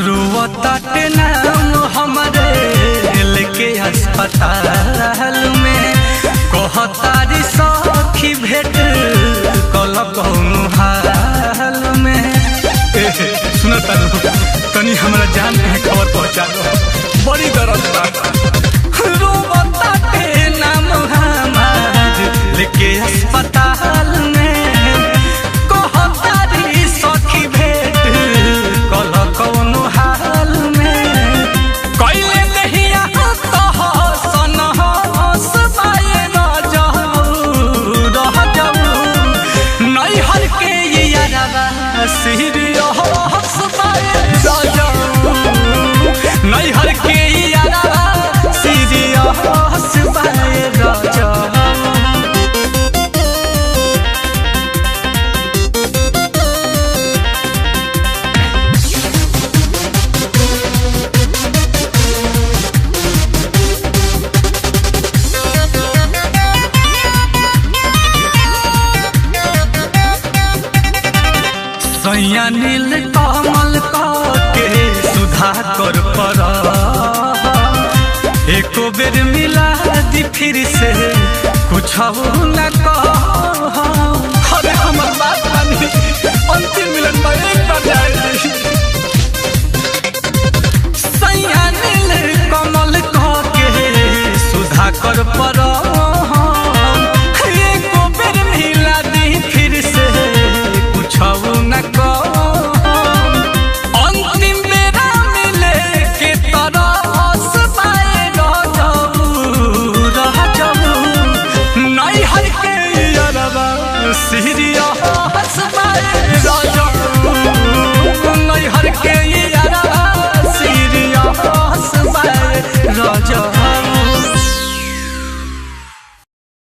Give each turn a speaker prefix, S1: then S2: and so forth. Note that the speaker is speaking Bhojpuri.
S1: रोवताटे नाम हमरे लेके अस्पताल में कहतारी सखी भेट कल कौनो हाल में। सुनता तनी हमरा जान के खबर पहुंचा दो, बड़ी दर्द बा। रोवताटे नाम हमार लेके अस्पताल में कहतारी सखी भेट कल कौनो हाल में। कइले देहिया कह सन हस बाए रह जाऊ नैहर के यारवा सीरियस बाए रह जाऊ नैहर के यारवा सीरियस बाए रह जाऊ। सैया नील कमल के सुधा कर पर एको बेर मिला दी फिर से कुछ न कह। अरे हमर बात मानी, अंतिम मिलन में एक बार जाए।